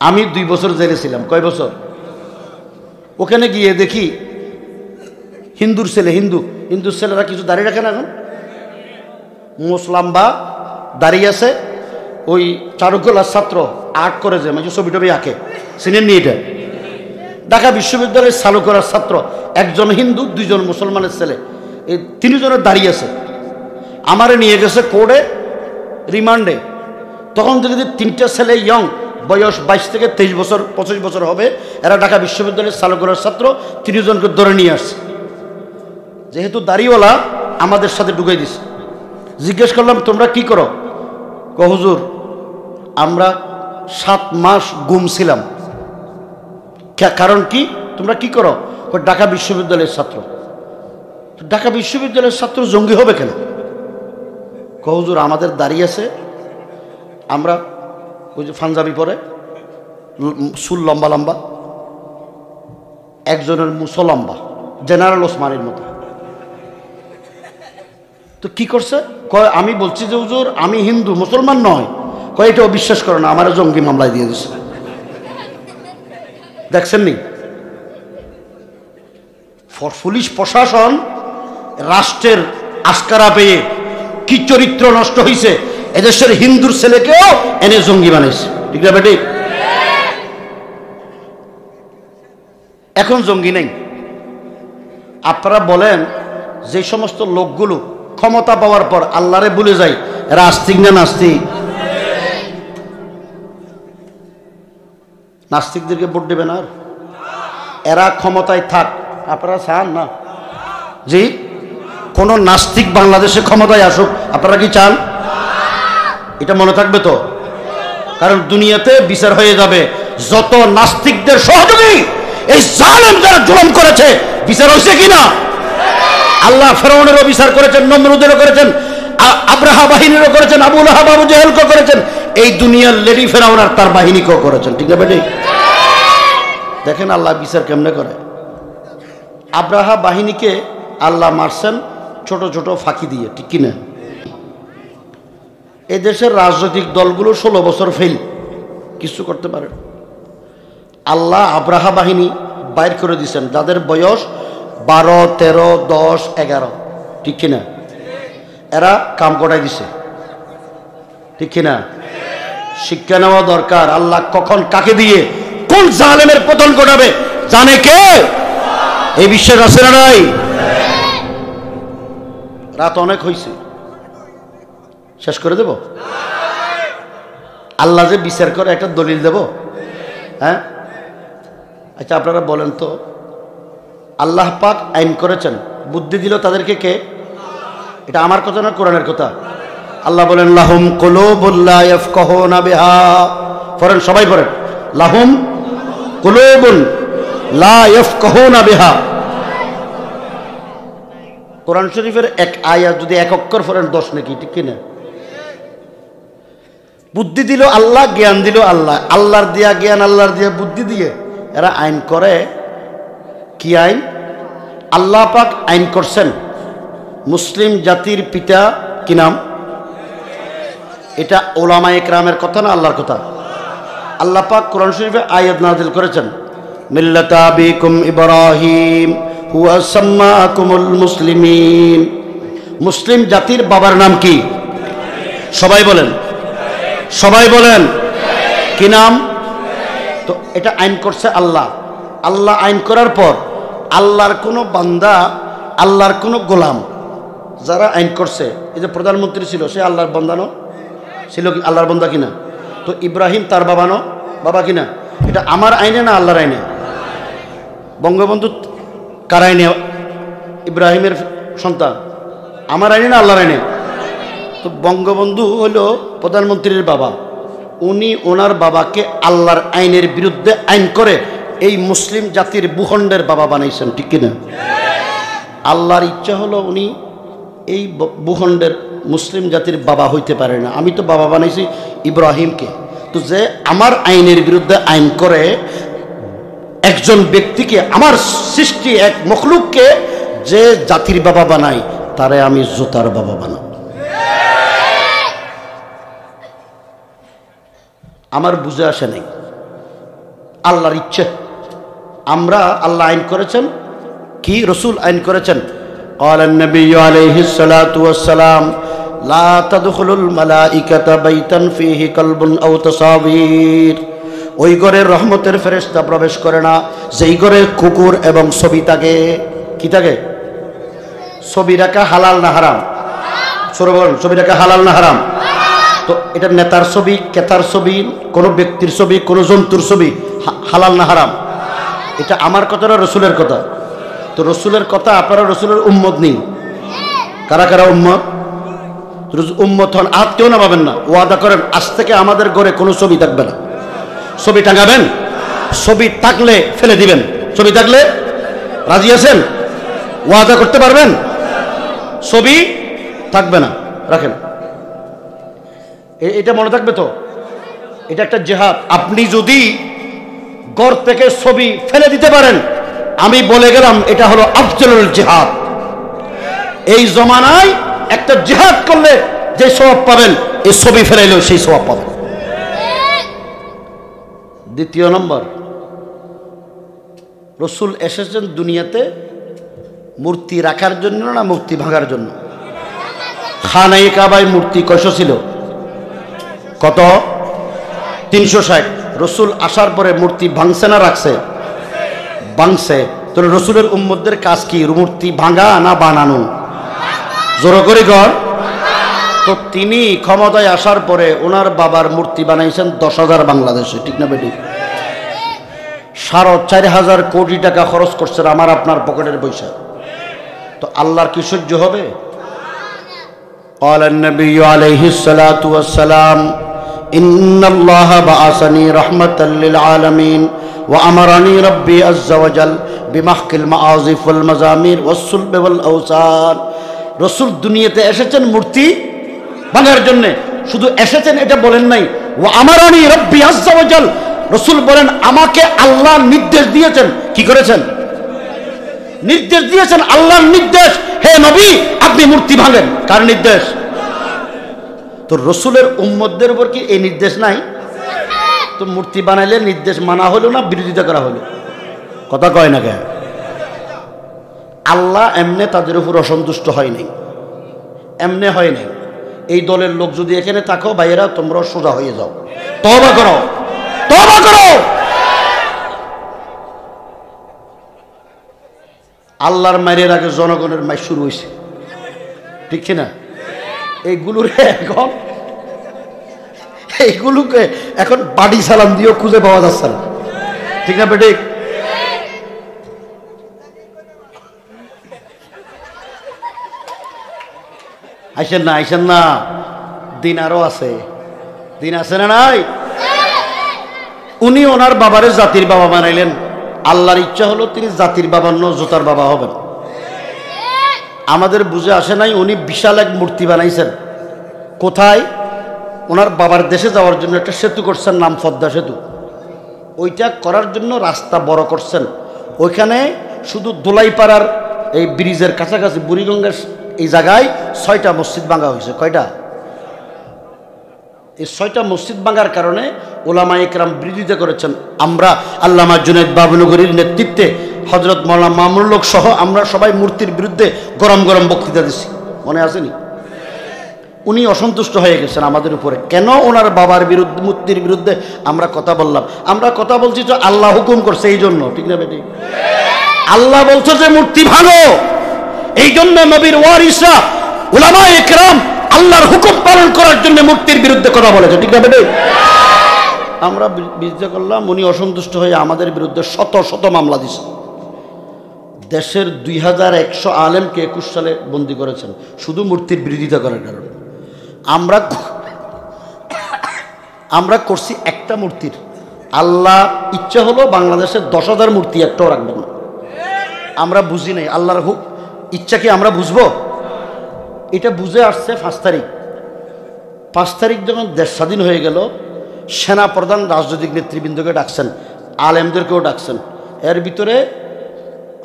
আমি 2 বছর জেলে ছিলাম। কয় বছর? ওখানে গিয়ে দেখি হিন্দুর ছেলেরা কিছু দাঁড়িয়ে রাখে না, এখন মুসলাম্বা দাঁড়িয়ে আছে। ওই চারুকলার ছাত্র আর্ট করে যে মানে ছবি টবি আঁকে, চিনেন নি? এটা ঢাকা বিশ্ববিদ্যালয়ের চারুকলার ছাত্র, একজন হিন্দু 2 জন মুসলমানের ছেলে, এই 3 জনের দাঁড়িয়ে আছে। আমারে নিয়ে গেছে কোর্টে রিমান্ডে। তখন থেকে 3টা ছেলে ইয়ং, বয়স 22 থেকে 23 বছর 25 বছর হবে, এরা ঢাকা বিশ্ববিদ্যালয়ের চালুকলার ছাত্র, 3 জনকে ধরে নিয়ে আসছে। যেহেতু দাড়িওয়ালা আমাদের সাথে ঢুকাই দিছে। জিজ্ঞেস করলাম তোমরা কি করো? হুজুর আমরা 7 মাস গুম ছিলাম। কারণ কি? তোমরা কি করো? ঢাকা বিশ্ববিদ্যালয়ের ছাত্র। ঢাকা বিশ্ববিদ্যালয়ের ছাত্র জঙ্গি হবে কেন? হুজুর আমাদের দাঁড়িয়ে আছে, আমরা ওই যে পাঞ্জাবি পরে, চুল লম্বা লম্বা, একজনের মুছো লম্বা, জেনারেল ওসমানের মতো। তো কি করছে? কয় আমি বলছি যে হুজুর আমি হিন্দু, মুসলমান নয়। কয় এটাও বিশ্বাস করে না, আমার জঙ্গি মামলায় দিয়ে দিচ্ছে। দেখছেন নি? পুলিশ প্রশাসন রাষ্ট্রের আস্কারা পেয়ে কি চরিত্র নষ্ট হয়েছে। এদেশের হিন্দুর ছেলেকেও এনে জঙ্গি বানাইছে, ঠিক না বেটি? এখন জঙ্গি নেই। আপনারা বলেন যে সমস্ত লোকগুলো ক্ষমতা পাওয়ার পর আল্লাহরে ভুলে যায়, এরা আস্তিক না নাস্তিক? নাস্তিকদেরকে ভোট দেবেন আর? এরা ক্ষমতায় থাক, আপনারা চান না? জি, কোন নাস্তিক বাংলাদেশে ক্ষমতায় আসুক আপনারা কি চান? এটা মনে থাকবে তো, কারণ দুনিয়াতে বিচার হয়ে যাবে। যত নাস্তিকদের সহযোগী এই জালেম যারা জুলুম করেছে, বিচার হয়েছে কিনা? আল্লাহ ফেরাউনেরও বিচার করেছেন, নমরুদেরও করেছেন, আব্রাহা বাহিনীরও করেছেন, আবু লাহাব আবু জেহেলকেও করেছেন, এই দুনিয়ার লেডি ফেরাউন আর তার বাহিনীকেও করেছেন, ঠিক না বেটি? দেখেন আল্লাহ বিচার কেমনে করে। আব্রাহা বাহিনীকে আল্লাহ মারছেন ছোট ছোট ফাঁকি দিয়ে, ঠিক কিনা? এই দেশের রাজনৈতিক দলগুলো 16 বছর ফেল, কিছু করতে পারে। আল্লাহ আব্রাহা বাহিনী বাইর করে দিয়েছেন যাদের বয়স 12, 13, 10, 11, ঠিক কিনা? এরা কাম করাই দিছে, ঠিক কিনা? শিক্ষা নেওয়া দরকার। আল্লাহ কখন কাকে দিয়ে কোন জালেমের পতন ঘটাবে জানে কে? এই বিশ্বাস আছে না নাই? রাত অনেক হয়েছে, শেষ করে দেব? আল্লাহ যে বিচার করে একটা দলিল দেব? হ্যাঁ, আচ্ছা আপনারা বলেন তো, আল্লাহ পাক আইন করেছেন, বুদ্ধি দিল তাদেরকে কে? এটা আমার কথা না কোরআনের কথা? আল্লাহ বলেন লাহুম কুলুবুন লা ইয়াফকাহুনা বিহা। পড়েন, সবাই পড়েন, লাহুম কুলুবুন লা ইয়াফকাহুনা বিহা। কোরআন শরীফের এক আয়াত যদি 1 অক্ষর পড়েন 10 নাকি, ঠিক কিনা? বুদ্ধি দিল আল্লাহ, জ্ঞান দিল আল্লাহ, আল্লাহর দিয়া জ্ঞান, আল্লাহর দিয়া বুদ্ধি দিয়ে এরা আইন করে। কি আইন? আল্লাহ পাক আইন করছেন মুসলিম জাতির পিতা কি নাম? এটা ওলামায়ে কেরামের কথা না আল্লাহর কথা? আল্লাহ পাক কোরআন শরীফে আয়াত নাযিল করেছেন, মিল্লাতা আবিকুম ইব্রাহিম হুয়া সাম্মাকুমুল মুসলিমিন। মুসলিম জাতির বাবার নাম কি? সবাই বলেন, সবাই বলেন, কি নাম? তো এটা আইন করছে আল্লাহ। আল্লাহ আইন করার পর আল্লাহর কোনো বান্দা, আল্লাহর কোনো গোলাম যারা আইন করছে, এই যে প্রধানমন্ত্রী ছিল সে আল্লাহর বান্দা ছিল কি? আল্লাহর বান্দা কিনা? তো ইব্রাহিম তার বাবা কিনা? এটা আমার আইনে না আল্লাহর আইনে? বঙ্গবন্ধু কার আইনে? ইব্রাহিমের সন্তান। আমার আইনে না আল্লাহর আইনে? তো বঙ্গবন্ধু হলো প্রধানমন্ত্রীর বাবা, উনি ওনার বাবাকে আল্লাহর আইনের বিরুদ্ধে আইন করে এই মুসলিম জাতির ভূখণ্ডের বাবা বানাইছেন, ঠিক কিনা? আল্লাহর ইচ্ছা হলো উনি এই ভূখণ্ডের মুসলিম জাতির বাবা হইতে পারে না, আমি তো বাবা বানাইছি ইব্রাহিমকে। তো যে আমার আইনের বিরুদ্ধে আইন করে একজন ব্যক্তিকে, আমার সৃষ্টি এক মখলুককে যে জাতির বাবা বানাই, তারে আমি জুতার বাবা বানাই। আমার বুঝে আসে নাই। আল্লাহর ইচ্ছে। আমরা আল্লাহ আইন করেছেন কি, রসুল আইন করেছেন। قال النبي عليه الصلاة والسلام لا تدخل الملائكة بيتا فيه كلب أو تصاوير। ওই ঘরের রহমতের ফেরেশতা প্রবেশ করে না যেই ঘরে কুকুর এবং ছবি থাকে। কি থাকে? ছবি রাখা হালাল না হারাম? ছবি রাখা হালাল না হারাম? তো এটা নেতার ছবি, কেতার ছবি, কোনো ব্যক্তির ছবি, কোনো জন্তুর ছবি, হালাল না হারাম? এটা আমার কথা না রসুলের কথা? তো রসুলের কথা, আপনারা রসুলের উম্মত নেই। কারা কারা উম্মত? উম্মত হন, কেউ না পাবেন না। ওয়াদা করেন আজ থেকে আমাদের ঘরে কোনো ছবি থাকবে না। ছবি টাঙাবেন? ছবি থাকলে ফেলে দিবেন। ছবি থাকলে রাজি আছেন? ওয়াদা করতে পারবেন? ছবি থাকবে না, রাখেন। এটা মনে থাকবে তো? এটা একটা জিহাদ। আপনি যদি ঘর থেকে ছবি ফেলে দিতে পারেন, আমি বলে গেলাম এটা হলো আফজলুল জিহাদ। এই জমানায় একটা জিহাদ করলে যে সওয়াব পাবেন, এই ছবি ফেলাইলেও সেই সওয়াব পাবেন। দ্বিতীয় নম্বর, রসুল এসেছেন দুনিয়াতে মূর্তি রাখার জন্য না মূর্তি ভাঙার জন্য? খানায়ে কাবায় মূর্তি কয়শো ছিল? কত? 360। রসুল আসার পরে মূর্তি ভাঙছে না রাখছে? ভাঙছে। তো রসুলের উম্মতদের কাজ কি, মূর্তি ভাঙা না বানানো? জোর করে কর। তো তিনি ক্ষমতায় আসার পরে ওনার বাবার মূর্তি বানাইছেন 10,000 বাংলাদেশে, ঠিক না বেটি? 4,500 কোটি টাকা খরচ করছেন আমার আপনার পকেটের পয়সা। তো আল্লাহর কি সহ্য হবে? قال النبي عليه الصلاة والسلام إن الله بعثني رحمة للعالمين وأمرني ربي عز وجل بمحق المعازف والمزامير والصلب والأوثان। রসুল দুনিয়াতে এসেছেন মূর্তি ভাঙার জন্য। শুধু এসেছেন এটা বলেন নাই, ওয়া আমারানি রব্বি আজ্জা ওয়া জাল। রসুল বলেন আমাকে আল্লাহ নির্দেশ দিয়েছেন। কি করেছেন? নির্দেশ দিয়েছেন, আল্লাহর নির্দেশ, হে নবী আপনি মূর্তি ভাঙেন। কার নির্দেশ? তো রসুলের উম্মতদের উপর কি এই নির্দেশ নাই? তো মূর্তি বানাইলে নির্দেশ মানা হলো না বিরোধিতা করা হলো? কথা কয় না কেন? আল্লাহ এমনে তাদের উপর অসন্তুষ্ট হয় নাই, এমনে হয় নাই। এই দলের লোক যদি এখানে থাকো, ভাইয়েরা তোমরা সোজা হয়ে যাও, তওবা করো, তওবা করো। আল্লাহর মায়ের আগে জনগণের মাই শুরু হয়েছে, ঠিক কিনা? এইগুলোকে এখন বাড়ি সালাম দিয়েও খুঁজে পাওয়া যাচ্ছে না, ঠিক না বেঠিক? আইসেন না, আইসেন না, দিন আরো আছে, দিন আছে না নাই? উনি ওনার বাবারে জাতির বাবা বানাইলেন। আল্লাহর ইচ্ছা হলো তিনি জাতির বাবা নয়, জোতার বাবা হবেন। আমাদের বুঝে আসে নাই, উনি বিশাল এক মূর্তি বানাইছেন। কোথায়? ওনার বাবার দেশে যাওয়ার জন্য একটা সেতু করছেন, নাম পদ্মা সেতু। ওইটা করার জন্য রাস্তা বড় করছেন। ওইখানে শুধু দোলাইপাড়ার এই ব্রিজের কাছাকাছি বুড়িগঙ্গার এই জায়গায় 6টা মসজিদ ভাঙা হয়েছে। কয়টা? এই 6টা মসজিদ ভাঙার কারণে ওলামা ইকরাম বিরোধিতা করেছেন। আমরা আল্লামা জুনায়েদ বাবনগরীর নেতৃত্বে হযরত মাওলানা মামুনুল হক সহ আমরা সবাই মূর্তির বিরুদ্ধে গরম গরম বক্তৃতা দিছি, মনে আসেনি? উনি অসন্তুষ্ট হয়ে গেছেন আমাদের উপরে। কেন? ওনার বাবার বিরুদ্ধে, মূর্তির বিরুদ্ধে আমরা কথা বললাম। আমরা কথা বলছি তো আল্লাহ হুকুম করছে এই জন্য, ঠিক না বেটি? আল্লাহ বলছে যে মূর্তি ভাঙো, এই জন্য নবীর ওয়ারিসরা উলামা ইকরাম আল্লাহর হুকুম পালন করার জন্য মূর্তির বিরুদ্ধে কথা বলেছে, ঠিক না বেটি? আমরা বিরোধিতা করলাম, উনি অসন্তুষ্ট হয়ে আমাদের বিরুদ্ধে শত শত মামলা দিছে। দেশের 2100 আলেমকে 21 সালে বন্দী করেছেন শুধু মূর্তির বিরোধিতা করার কারণে। আমরা করছি একটা মূর্তির। আল্লাহ ইচ্ছা হলো বাংলাদেশের 10,000 মূর্তি একটাও রাখবেন না। আমরা বুঝি নাই আল্লাহর ইচ্ছা কি আমরা বুঝবো? এটা বুঝে আসছে 5 তারিখ। 5 তারিখ যখন দেশ স্বাধীন হয়ে গেল, সেনা প্রধান রাজনৈতিক নেতৃবৃন্দকে ডাকছেন, আলেমদেরকেও ডাকছেন। এর ভিতরে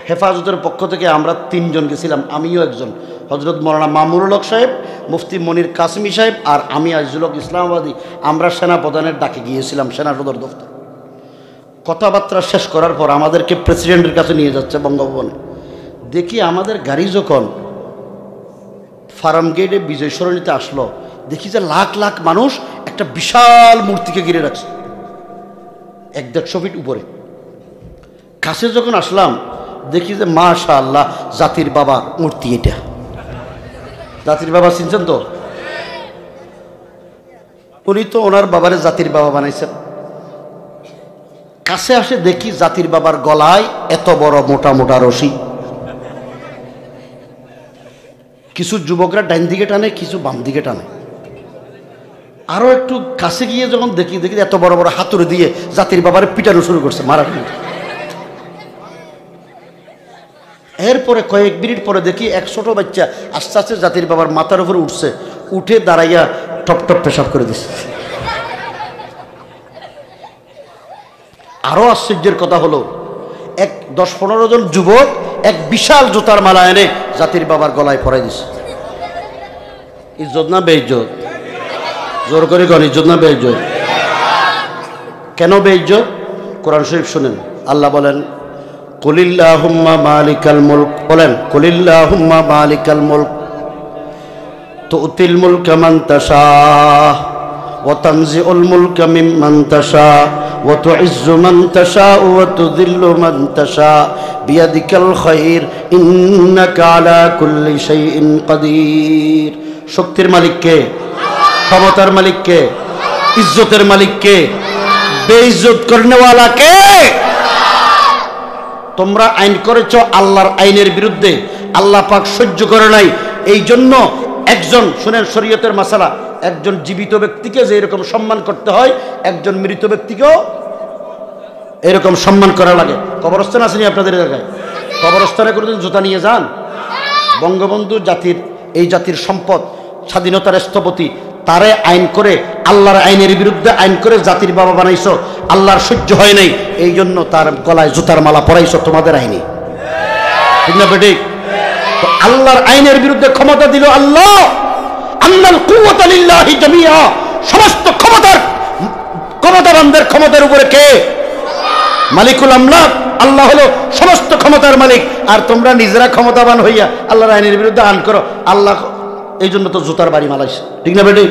হেফাজতের পক্ষ থেকে আমরা 3 জন গেছিলাম, আমিও একজন, হযরত মাওলানা মামুনুল হক সাহেব, মুফতি মনির কাসিমি সাহেব আর আমি আজিজুল হক ইসলামাবাদী। আমরা সেনা প্রধানের ডাকে গিয়েছিলাম সেনা সদর দফতর। কথাবার্তা শেষ করার পর আমাদেরকে প্রেসিডেন্টের কাছে নিয়ে যাচ্ছে বঙ্গভবনে। দেখি আমাদের গাড়ি যখন ফার্ম গেটে বিজয় সরণিতে আসলো, দেখি যে লাখ লাখ মানুষ একটা বিশাল মূর্তিকে ঘিরে রাখছে 1-150 ফিট উপরে। কাছে যখন আসলাম দেখি যে মাশাআল্লাহ জাতির বাবার মূর্তি। এটা জাতির বাবা চিনছেন তো? উনি তো ওনার বাবারে জাতির বাবা বানাইছেন। কাছে আসে দেখি জাতির বাবার গলায় এত বড় মোটা মোটা রশি। কিছু যুবকরা ডাইন দিকে টানে, কিছু বাম দিকে টানে। আরো একটু কাছে গিয়ে যখন দেখি এত বড় বড় হাতুড়ি দিয়ে জাতির বাবারে পিটানো শুরু করছে, মারা। এরপরে কয়েক মিনিট পরে দেখি এক ছোট বাচ্চা আস্তে আস্তে জাতির বাবার মাথার উপরে উঠছে, উঠে দাঁড়াইয়া টপ টপ পেশাব করে দিচ্ছে। আরো আশ্চর্যের কথা হলো, 10-15 জন যুবক এক বিশাল জুতার মালা এনে জাতির বাবার গলায় পরাই দিছে। ইজ্জত না বেইজ্জত? জোর করে কোন ইজ্জত না বেইজ্জত? কেন বেইজ্জত? কোরআন শরীফ শুনেন, আল্লাহ বলেন কুলিল্লাহুম্মা মালিকাল মুলক, বলেন কুলিল্লাহুম্মা মালিকাল মুলক তুতিল মুলকা মান তাশা ওয়া তানজিউল মুলকা মিম্মান তাশা ওয়া তুইজ্জু মান তাশা ওয়া তুযিল্লু মান তাশা বিয়াদিকাল খায়র ইন্নাকা আলা কুল্লি শাইইন কাদির। শক্তির মালিক কে? ক্ষমতার মালিক কে? ইজ্জতের মালিক কে? বেইজ্জত করনেওয়ালা কে? তোমরা আইন করেছ আল্লাহর আইনের বিরুদ্ধে, আল্লাহ পাক সহ্য করে নাই। এই জন্য একজন, শুনেন শরীয়তের মাসালা, একজন জীবিত ব্যক্তিকে যে এরকম সম্মান করতে হয়, একজন মৃত ব্যক্তিকেও এরকম সম্মান করা লাগে। কবরস্থান আসেনি আপনাদের এলাকায়? কবরস্থানে কোনোদিন জুতা নিয়ে যান? বঙ্গবন্ধু জাতির, এই জাতির সম্পদ, স্বাধীনতার স্থপতি, তারে আইন করে আল্লাহর আইনের বিরুদ্ধে আইন করে জাতির বাবা বানাইছো, আল্লাহর সহ্য হয় নাই, এই জন্য তার গলায় জুতার মালা পরাইছো তোমাদের আইনে, ঠিক না বেঠিক? তো আল্লাহর আইনের বিরুদ্ধে ক্ষমতা দিল আল্লাহ। আন্নাল কুওয়াতা লিল্লাহি জামিআ, সমস্ত ক্ষমতাবানদের ক্ষমতার উপরে কে? মালিকুল আমলাক, আল্লাহ হলো সমস্ত ক্ষমতার মালিক। আর তোমরা নিজেরা ক্ষমতাবান হইয়া আল্লাহর আইনের বিরুদ্ধে আইন করো, আল্লাহ এই জন্য তো জুতার বাড়ি মালাইছে, ঠিক না বেঠিক?